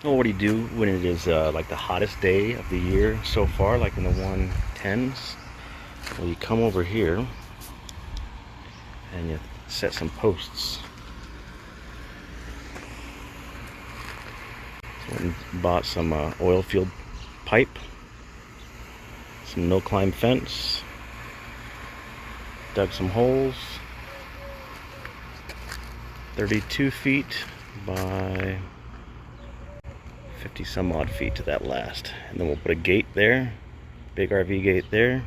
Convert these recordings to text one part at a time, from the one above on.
Well, what do you do when it is like the hottest day of the year so far, like in the 110s? Well, you come over here and you set some posts. So I went and bought some oil field pipe, some no-climb fence, dug some holes, 32 feet by 50 some odd feet to that last. And then we'll put a gate there, big RV gate there,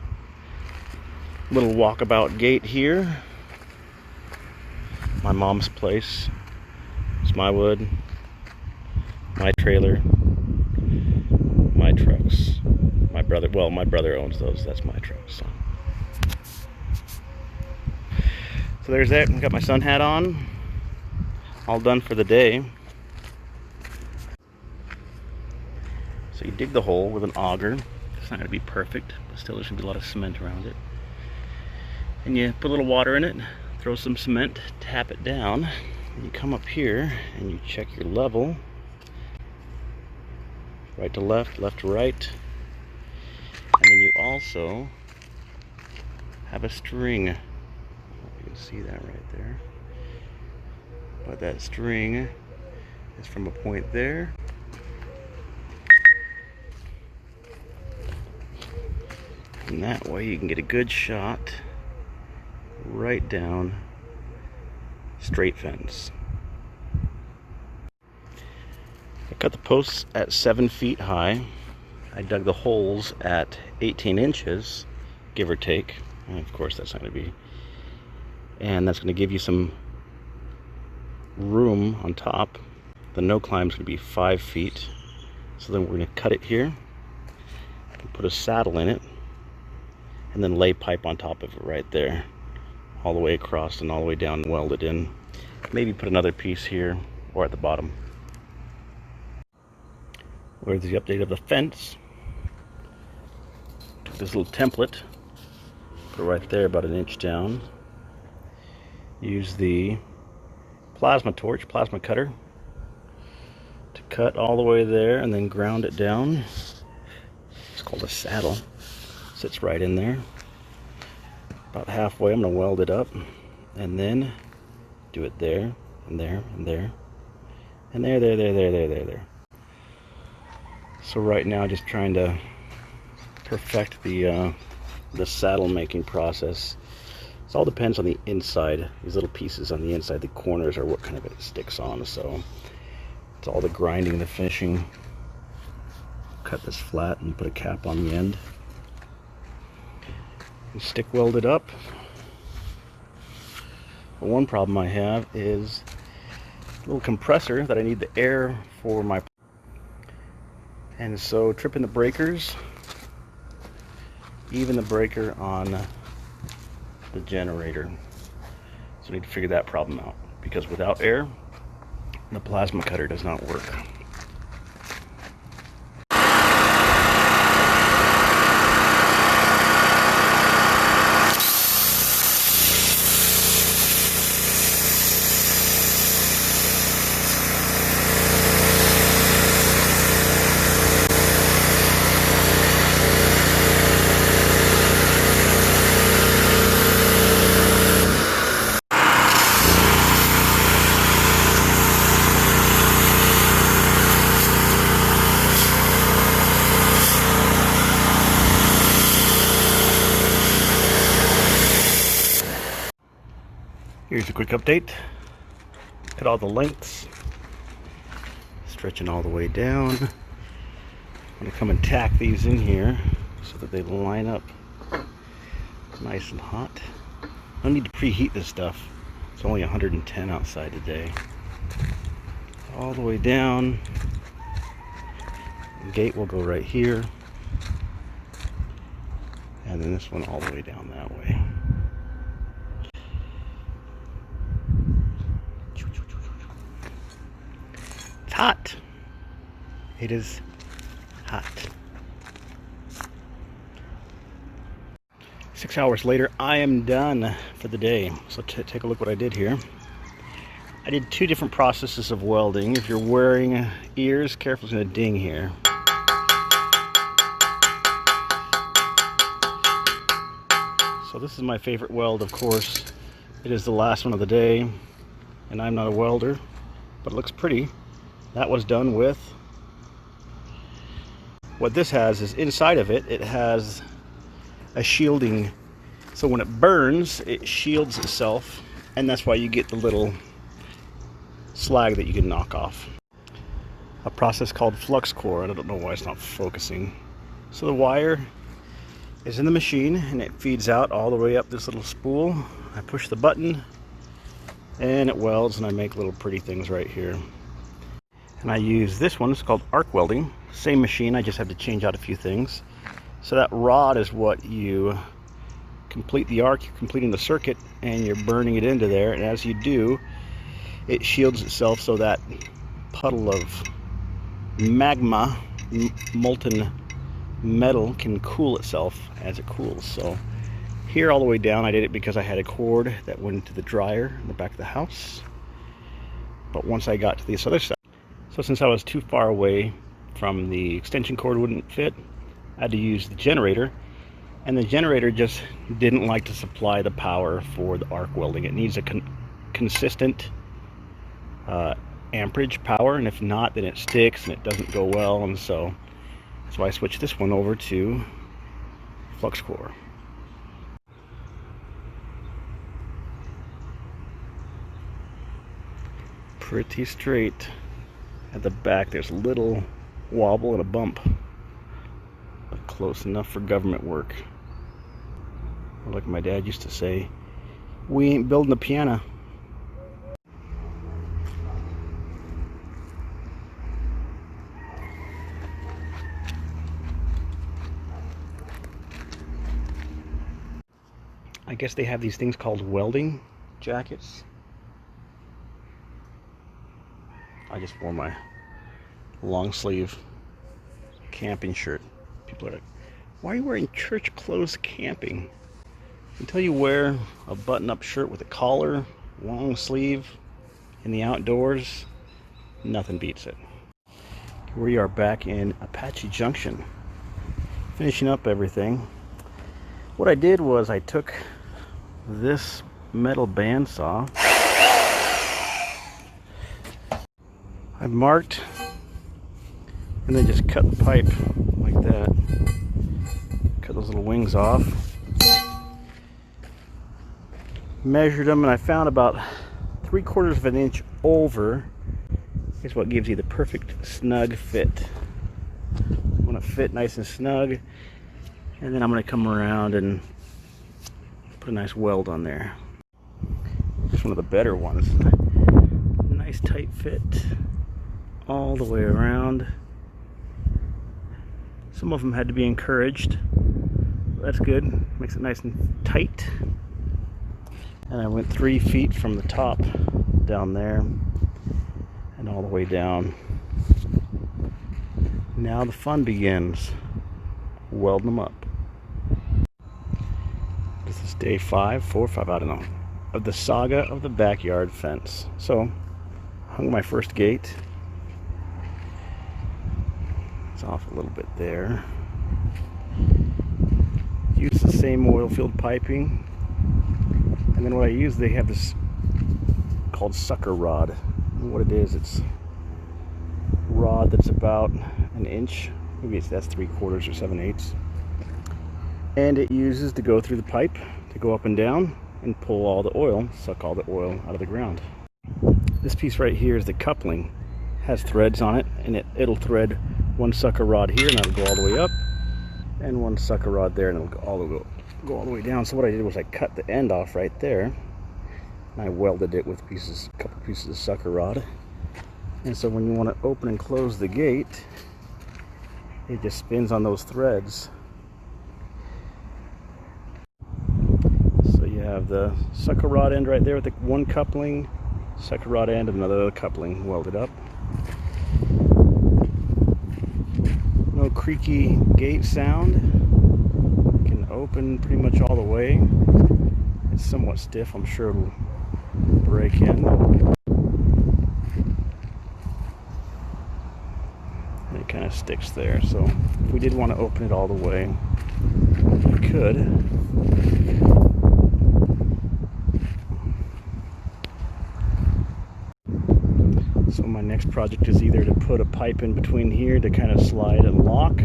little walkabout gate here. My mom's place. It's my wood, my trailer, my trucks. My brother owns those. That's my trucks. So there's that. Got my sun hat on. All done for the day. So you dig the hole with an auger. It's not going to be perfect, but still there's going to be a lot of cement around it. And you put a little water in it, throw some cement, tap it down, and you come up here and you check your level. Right to left, left to right. And then you also have a string. I hope you can see that right there. But that string is from a point there and that way you can get a good shot right down straight fence. I cut the posts at 7 feet high. I dug the holes at 18 inches, give or take. And of course that's not going to be, and that's going to give you some room on top. The no climb is going to be 5 feet. So then we're going to cut it here and put a saddle in it, and then lay pipe on top of it right there, all the way across and all the way down, and weld it in. Maybe put another piece here or at the bottom. Where's the update of the fence? Took this little template, put it right there about an inch down. Use the plasma cutter to cut all the way there and then ground it down. It's called a saddle. Sits right in there. About halfway, I'm going to weld it up and then do it there and there and there and there. So right now, just trying to perfect the saddle making process. It all depends on the inside. These little pieces on the inside, the corners, are what kind of it sticks on. So it's all the grinding, the finishing. Cut this flat and put a cap on the end. And stick weld it up. But one problem I have is a little compressor that I need the air for my. And so tripping the breakers, even the breaker on the generator. So I need to figure that problem out, because without air, the plasma cutter does not work. Here's a quick update. Cut all the lengths, stretching all the way down. I'm going to come and tack these in here so that they line up nice and hot. I don't need to preheat this stuff. It's only 110 outside today. All the way down. The gate will go right here. And then this one all the way down that way. It's hot. It is hot. 6 hours later, I am done for the day. So take a look what I did here. I did two different processes of welding. If you're wearing ears, careful, it's going to ding here. So this is my favorite weld, of course. It is the last one of the day, and I'm not a welder, but it looks pretty. That was done with, what this has is inside of it, it has a shielding. So when it burns, it shields itself, and that's why you get the little slag that you can knock off. A process called flux core. I don't know why it's not focusing. So the wire is in the machine and it feeds out all the way up this little spool. I push the button and it welds, and I make little pretty things right here. And I use this one, it's called arc welding. Same machine, I just have to change out a few things. So that rod is what you complete the arc, you're completing the circuit, and you're burning it into there. And as you do, it shields itself so that puddle of magma, molten metal, can cool itself as it cools. So here all the way down, I did it because I had a cord that went into the dryer in the back of the house. But once I got to this other side, so since I was too far away from the extension cord wouldn't fit, I had to use the generator, and the generator just didn't like to supply the power for the arc welding. It needs a consistent amperage power, and if not, then it sticks and it doesn't go well. And so I switched this one over to flux core. Pretty straight. At the back there's a little wobble and a bump, but close enough for government work. Like my dad used to say, we ain't building a piano. I guess they have these things called welding jackets. I just wore my long sleeve camping shirt. People are like, why are you wearing church clothes camping? Until you wear a button-up shirt with a collar, long sleeve, in the outdoors, nothing beats it. We are back in Apache Junction, finishing up everything. What I did was I took this metal bandsaw, I marked, and then just cut the pipe like that. Cut those little wings off. Measured them, and I found about 3/4 of an inch over is what gives you the perfect snug fit. You want to fit nice and snug, and then I'm going to come around and put a nice weld on there. It's one of the better ones. Nice tight fit all the way around. Some of them had to be encouraged. That's good. Makes it nice and tight. And I went 3 feet from the top down there and all the way down. Now the fun begins. Welding them up. This is day 5, 4, 5, I don't know, of the saga of the backyard fence. So, hung my first gate. It's off a little bit there. Use the same oil field piping. And then what I use, they have this called sucker rod. And what it is, it's rod that's about an inch, maybe that's 3/4 or 7/8, and it uses to go through the pipe to go up and down and pull all the oil, suck all the oil out of the ground. This piece right here is the coupling, has threads on it, and it'll thread one sucker rod here, and that'll go all the way up, and one sucker rod there, and it'll go all the way down. So what I did was I cut the end off right there, and I welded it with a couple pieces of sucker rod. And so when you want to open and close the gate, it just spins on those threads. So you have the sucker rod end right there with the one coupling, sucker rod end, and another coupling welded up. No creaky gate sound. It can open pretty much all the way. It's somewhat stiff, I'm sure it'll break in. And it kind of sticks there. So if we did want to open it all the way, we could. So my next project is either to put a pipe in between here to kind of slide and lock,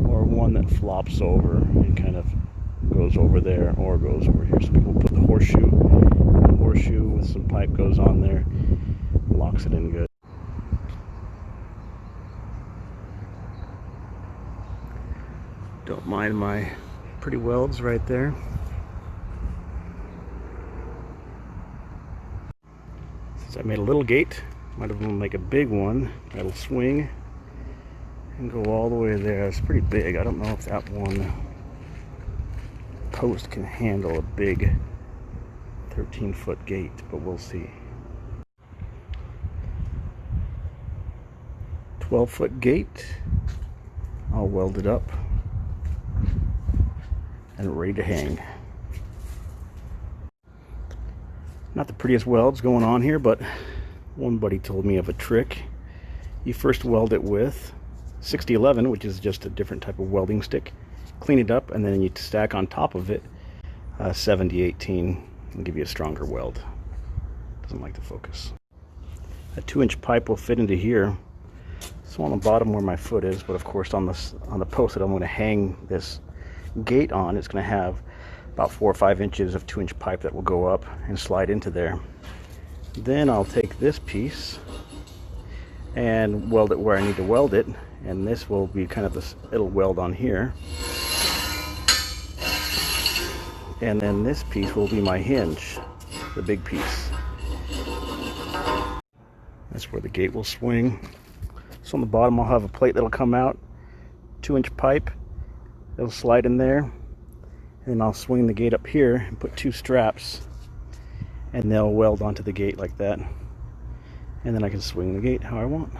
or one that flops over and kind of goes over there or goes over here. So people put the horseshoe with some pipe goes on there, locks it in good. Don't mind my pretty welds right there. Since I made a little gate, might as well make a big one that'll swing and go all the way there. It's pretty big. I don't know if that one post can handle a big 13-foot gate, but we'll see. 12-foot gate. I'll weld it up and ready to hang. Not the prettiest welds going on here, but one buddy told me of a trick. You first weld it with 6011, which is just a different type of welding stick. Clean it up, and then you stack on top of it 7018 and give you a stronger weld. Doesn't like to focus. A 2-inch pipe will fit into here. So on the bottom where my foot is, but of course on the post that I'm going to hang this gate on, it's going to have about 4 or 5 inches of 2-inch pipe that will go up and slide into there. Then I'll take this piece and weld it where I need to weld it, and this will be kind of this, it'll weld on here, and then this piece will be my hinge, the big piece. That's where the gate will swing. So on the bottom I'll have a plate that'll come out, 2-inch pipe, it'll slide in there, and then I'll swing the gate up here and put 2 straps, and they'll weld onto the gate like that, and then I can swing the gate how I want.